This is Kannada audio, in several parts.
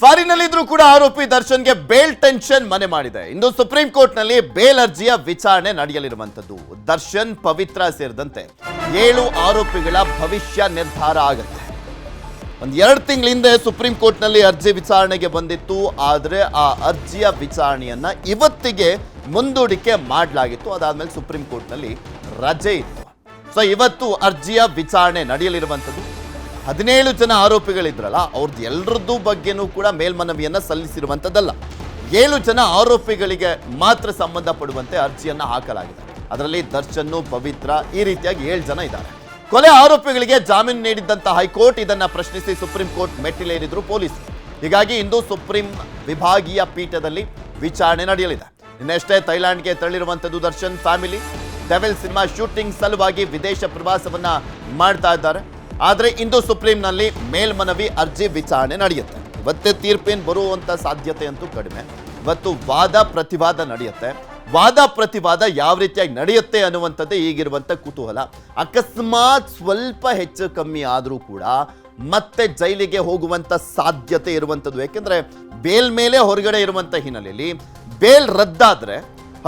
ಫಾರಿನಲ್ಲಿದ್ರೂ ಕೂಡ ಆರೋಪಿ ದರ್ಶನ್ಗೆ ಬೇಲ್ ಟೆನ್ಷನ್ ಮನೆ ಮಾಡಿದೆ. ಇಂದು ಸುಪ್ರೀಂ ಕೋರ್ಟ್ನಲ್ಲಿ ಬೇಲ್ ಅರ್ಜಿಯ ವಿಚಾರಣೆ ನಡೆಯಲಿರುವಂತದ್ದು. ದರ್ಶನ್, ಪವಿತ್ರ ಸೇರಿದಂತೆ 7 ಆರೋಪಿಗಳ ಭವಿಷ್ಯ ನಿರ್ಧಾರ ಆಗುತ್ತೆ. ಒಂದು 2 ತಿಂಗಳ ಹಿಂದೆ ಸುಪ್ರೀಂ ಕೋರ್ಟ್ನಲ್ಲಿ ಅರ್ಜಿ ವಿಚಾರಣೆಗೆ ಬಂದಿತ್ತು. ಆದರೆ ಆ ಅರ್ಜಿಯ ವಿಚಾರಣೆಯನ್ನ ಇವತ್ತಿಗೆ ಮುಂದೂಡಿಕೆ ಮಾಡಲಾಗಿತ್ತು. ಅದಾದ್ಮೇಲೆ ಸುಪ್ರೀಂ ಕೋರ್ಟ್ನಲ್ಲಿ ರಜೆ ಇತ್ತು. ಸೊ ಇವತ್ತು ಅರ್ಜಿಯ ವಿಚಾರಣೆ ನಡೆಯಲಿರುವಂಥದ್ದು. 17 ಜನ ಆರೋಪಿಗಳಿದ್ರಲ್ಲ, ಅವ್ರದ್ದು ಎಲ್ಲರದ್ದು ಬಗ್ಗೆನೂ ಕೂಡ ಮೇಲ್ಮನವಿಯನ್ನ ಸಲ್ಲಿಸಿರುವಂಥದ್ದಲ್ಲ. 7 ಜನ ಆರೋಪಿಗಳಿಗೆ ಮಾತ್ರ ಸಂಬಂಧಪಡುವಂತೆ ಅರ್ಜಿಯನ್ನ ಹಾಕಲಾಗಿದೆ. ಅದರಲ್ಲಿ ದರ್ಶನ್, ಪವಿತ್ರ ಈ ರೀತಿಯಾಗಿ 7 ಜನ ಇದ್ದಾರೆ. ಕೊಲೆ ಆರೋಪಿಗಳಿಗೆ ಜಾಮೀನು ನೀಡಿದ್ದಂತ ಹೈಕೋರ್ಟ್ ಇದನ್ನ ಪ್ರಶ್ನಿಸಿ ಸುಪ್ರೀಂ ಕೋರ್ಟ್ ಮೆಟ್ಟಿಲೇರಿದ್ರು ಪೊಲೀಸರು. ಹೀಗಾಗಿ ಇಂದು ಸುಪ್ರೀಂ ವಿಭಾಗೀಯ ಪೀಠದಲ್ಲಿ ವಿಚಾರಣೆ ನಡೆಯಲಿದೆ. ಇನ್ನಷ್ಟೇ ಥೈಲ್ಯಾಂಡ್ಗೆ ತೆರಳಿರುವಂಥದ್ದು Darshan family. Devil cinema shooting ಸಲುವಾಗಿ ವಿದೇಶ ಪ್ರವಾಸವನ್ನ ಮಾಡ್ತಾ ಇದ್ದಾರೆ. ಆದರೆ ಇಂದು ಸುಪ್ರೀಂನಲ್ಲಿ ಮೇಲ್ಮನವಿ ಅರ್ಜಿ ವಿಚಾರಣೆ ನಡೆಯುತ್ತೆ. ಇವತ್ತೇ ತೀರ್ಪೇನು ಬರುವಂಥ ಸಾಧ್ಯತೆ ಅಂತೂ ಕಡಿಮೆ. ಇವತ್ತು ವಾದ ಪ್ರತಿವಾದ ನಡೆಯುತ್ತೆ. ವಾದ ಪ್ರತಿವಾದ ಯಾವ ರೀತಿಯಾಗಿ ನಡೆಯುತ್ತೆ ಅನ್ನುವಂಥದ್ದೇ ಈಗಿರುವಂಥ ಕುತೂಹಲ. ಅಕಸ್ಮಾತ್ ಸ್ವಲ್ಪ ಹೆಚ್ಚು ಕಮ್ಮಿ ಆದರೂ ಕೂಡ ಮತ್ತೆ ಜೈಲಿಗೆ ಹೋಗುವಂಥ ಸಾಧ್ಯತೆ ಇರುವಂಥದ್ದು. ಯಾಕೆಂದರೆ ಬೇಲ್ ಮೇಲೆ ಹೊರಗಡೆ ಇರುವಂಥ ಹಿನ್ನೆಲೆಯಲ್ಲಿ ಬೇಲ್ ರದ್ದಾದರೆ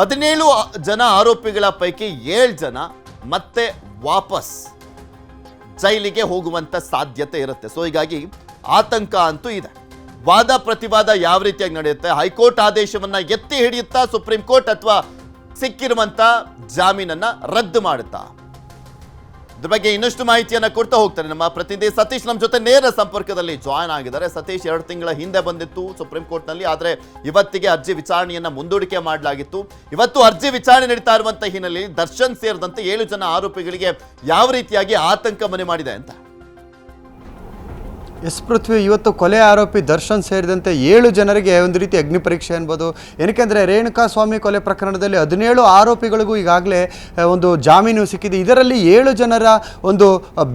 17 ಜನ ಆರೋಪಿಗಳ ಪೈಕಿ 7 ಜನ ಮತ್ತೆ ವಾಪಸ್ ಜೈಲಿಗೆ ಹೋಗುವಂಥ ಸಾಧ್ಯತೆ ಇರುತ್ತೆ. ಸೊ ಹೀಗಾಗಿ ಆತಂಕ ಅಂತೂ ಇದೆ. ವಾದ ಪ್ರತಿವಾದ ಯಾವ ರೀತಿಯಾಗಿ ನಡೆಯುತ್ತೆ? ಹೈಕೋರ್ಟ್ ಆದೇಶವನ್ನ ಎತ್ತಿ ಹಿಡಿಯುತ್ತಾ ಸುಪ್ರೀಂ ಕೋರ್ಟ್, ಅಥವಾ ಸಿಕ್ಕಿರುವಂಥ ಜಾಮೀನನ್ನ ರದ್ದು ಮಾಡುತ್ತಾ? ಇದ್ರ ಬಗ್ಗೆ ಇನ್ನಷ್ಟು ಮಾಹಿತಿಯನ್ನ ಕೊಡ್ತಾ ಹೋಗ್ತಾರೆ ನಮ್ಮ ಪ್ರತಿನಿಧಿ ಸತೀಶ್. ನಮ್ಮ ಜೊತೆ ನೇರ ಸಂಪರ್ಕದಲ್ಲಿ ಜಾಯ್ನ್ ಆಗಿದ್ದಾರೆ. ಸತೀಶ್, 2 ತಿಂಗಳ ಹಿಂದೆ ಬಂದಿತ್ತು ಸುಪ್ರೀಂ ಕೋರ್ಟ್ನಲ್ಲಿ, ಆದರೆ ಇವತ್ತಿಗೆ ಅರ್ಜಿ ವಿಚಾರಣೆಯನ್ನ ಮುಂದೂಡಿಕೆ ಮಾಡಲಾಗಿತ್ತು. ಇವತ್ತು ಅರ್ಜಿ ವಿಚಾರಣೆ ನಡೀತಾ ಇರುವಂತ ಹಿನ್ನೆಲೆಯಲ್ಲಿ ದರ್ಶನ್ ಸೇರಿದಂತೆ 7 ಜನ ಆರೋಪಿಗಳಿಗೆ ಯಾವ ರೀತಿಯಾಗಿ ಆತಂಕ ಮನೆ ಮಾಡಿದೆ ಅಂತ? ಎಸ್ ಪೃಥ್ವಿ, ಇವತ್ತು ಕೊಲೆ ಆರೋಪಿ ದರ್ಶನ್ ಸೇರಿದಂತೆ 7 ಜನರಿಗೆ ಒಂದು ರೀತಿ ಅಗ್ನಿ ಪರೀಕ್ಷೆ ಅನ್ಬೋದು. ಏನಕ್ಕೆಂದರೆ ರೇಣುಕಾ ಸ್ವಾಮಿ ಕೊಲೆ ಪ್ರಕರಣದಲ್ಲಿ 17 ಆರೋಪಿಗಳಿಗೂ ಈಗಾಗಲೇ ಒಂದು ಜಾಮೀನು ಸಿಕ್ಕಿದೆ. ಇದರಲ್ಲಿ 7 ಜನರ ಒಂದು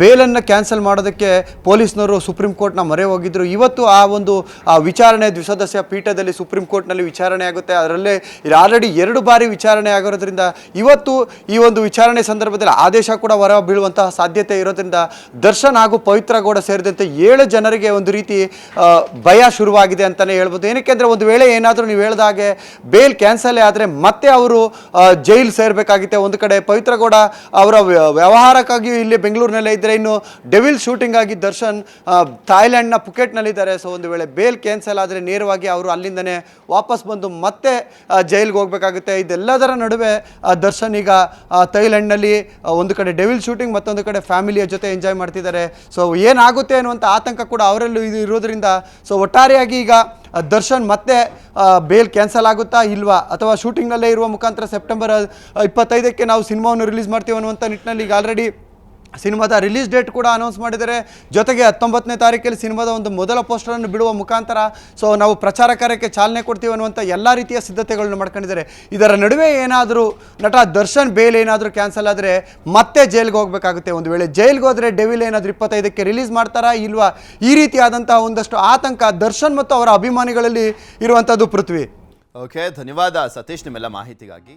ಬೇಲನ್ನು ಕ್ಯಾನ್ಸಲ್ ಮಾಡೋದಕ್ಕೆ ಪೊಲೀಸ್ನವರು ಸುಪ್ರೀಂ ಕೋರ್ಟ್ನ ಮೊರೆ ಹೋಗಿದ್ದರು. ಇವತ್ತು ಆ ಒಂದು ವಿಚಾರಣೆ ದ್ವಿಸದಸ್ಯ ಪೀಠದಲ್ಲಿ ಸುಪ್ರೀಂ ಕೋರ್ಟ್ನಲ್ಲಿ ವಿಚಾರಣೆ ಆಗುತ್ತೆ. ಅದರಲ್ಲೇ ಆಲ್ರೆಡಿ 2 ಬಾರಿ ವಿಚಾರಣೆ ಆಗಿರೋದ್ರಿಂದ ಇವತ್ತು ಈ ಒಂದು ವಿಚಾರಣೆ ಸಂದರ್ಭದಲ್ಲಿ ಆದೇಶ ಕೂಡ ಹೊರ ಬೀಳುವಂತಹ ಸಾಧ್ಯತೆ ಇರೋದ್ರಿಂದ ದರ್ಶನ್ ಹಾಗೂ ಪವಿತ್ರ ಗೌಡ ಸೇರಿದಂತೆ 7 ಜನರಿಗೆ ಒಂದು ರೀತಿ ಭಯ ಶುರುವಾಗಿದೆ ಅಂತಲೇ ಹೇಳ್ಬೋದು. ಏನಕ್ಕೆ ಅಂದರೆ ಒಂದು ವೇಳೆ ಏನಾದರೂ ನೀವು ಹೇಳಿದಾಗೆ ಬೇಲ್ ಕ್ಯಾನ್ಸಲ್ ಆದರೆ ಮತ್ತೆ ಅವರು ಜೈಲು ಸೇರಬೇಕಾಗಿತ್ತೆ. ಒಂದು ಕಡೆ ಪವಿತ್ರ ಗೌಡ ಅವರ ವ್ಯವಹಾರಕ್ಕಾಗಿ ಇಲ್ಲಿ ಬೆಂಗಳೂರಿನಲ್ಲೇ ಇದ್ದರೆ, ಇನ್ನು ಡೆವಿಲ್ ಶೂಟಿಂಗ್ ಆಗಿ ದರ್ಶನ್ ಥಾಯ್ಲ್ಯಾಂಡ್ನ ಪುಕೆಟ್ನಲ್ಲಿದ್ದಾರೆ. ಸೊ ಒಂದು ವೇಳೆ ಬೇಲ್ ಕ್ಯಾನ್ಸಲ್ ಆದರೆ ನೇರವಾಗಿ ಅವರು ಅಲ್ಲಿಂದನೇ ವಾಪಸ್ ಬಂದು ಮತ್ತೆ ಜೈಲಿಗೆ ಹೋಗಬೇಕಾಗುತ್ತೆ. ಇದೆಲ್ಲದರ ನಡುವೆ ದರ್ಶನ್ ಈಗ ಥೈಲ್ಯಾಂಡ್ನಲ್ಲಿ ಒಂದು ಕಡೆ ಡೆವಿಲ್ ಶೂಟಿಂಗ್, ಮತ್ತೊಂದು ಕಡೆ ಫ್ಯಾಮಿಲಿಯ ಜೊತೆ ಎಂಜಾಯ್ ಮಾಡ್ತಿದ್ದಾರೆ. ಸೊ ಏನಾಗುತ್ತೆ ಅನ್ನುವಂಥ ಆತಂಕ ಕೂಡ ಅವರಲ್ಲೂ ಇದು ಇರೋದ್ರಿಂದ ಸೊ ಒಟ್ಟಾರೆಯಾಗಿ ಈಗ ದರ್ಶನ್ ಮತ್ತೆ ಬೇಲ್ ಕ್ಯಾನ್ಸಲ್ ಆಗುತ್ತಾ ಇಲ್ವಾ, ಅಥವಾ ಶೂಟಿಂಗ್ನಲ್ಲೇ ಇರುವ ಮುಖಾಂತರ ಸೆಪ್ಟೆಂಬರ್ 25ಕ್ಕೆ ನಾವು ಸಿನಿಮಾವನ್ನು ರಿಲೀಸ್ ಮಾಡ್ತೀವಿ ಅನ್ನುವಂಥ ನಿಟ್ಟಿನಲ್ಲಿ ಈಗ ಆಲ್ರೆಡಿ ಸಿನಿಮಾದ ರಿಲೀಸ್ ಡೇಟ್ ಕೂಡ ಅನೌನ್ಸ್ ಮಾಡಿದ್ದಾರೆ. ಜೊತೆಗೆ 19ನೇ ತಾರೀಕಲ್ಲಿ ಸಿನಿಮಾದ ಒಂದು ಮೊದಲ ಪೋಸ್ಟರನ್ನು ಬಿಡುವ ಮುಖಾಂತರ ಸೊ ನಾವು ಪ್ರಚಾರ ಕಾರ್ಯಕ್ಕೆ ಚಾಲನೆ ಕೊಡ್ತೀವಿ ಅನ್ನುವಂಥ ಎಲ್ಲ ರೀತಿಯ ಸಿದ್ಧತೆಗಳನ್ನು ಮಾಡ್ಕೊಂಡಿದ್ದಾರೆ. ಇದರ ನಡುವೆ ಏನಾದರೂ ನಟ ದರ್ಶನ್ ಬೇಲ್ ಏನಾದರೂ ಕ್ಯಾನ್ಸಲ್ ಆದರೆ ಮತ್ತೆ ಜೈಲಿಗೆ ಹೋಗಬೇಕಾಗುತ್ತೆ. ಒಂದು ವೇಳೆ ಜೈಲಿಗೆ ಹೋದರೆ ಡೆವಿಲ್ ಏನಾದರೂ 25ಕ್ಕೆ ರಿಲೀಸ್ ಮಾಡ್ತಾರಾ ಇಲ್ವಾ, ಈ ರೀತಿಯಾದಂತಹ ಒಂದಷ್ಟು ಆತಂಕ ದರ್ಶನ್ ಮತ್ತು ಅವರ ಅಭಿಮಾನಿಗಳಲ್ಲಿ ಇರುವಂಥದ್ದು ಪೃಥ್ವಿ. ಓಕೆ, ಧನ್ಯವಾದ ಸತೀಶ್ ನಿಮ್ಮೆಲ್ಲ ಮಾಹಿತಿಗಾಗಿ.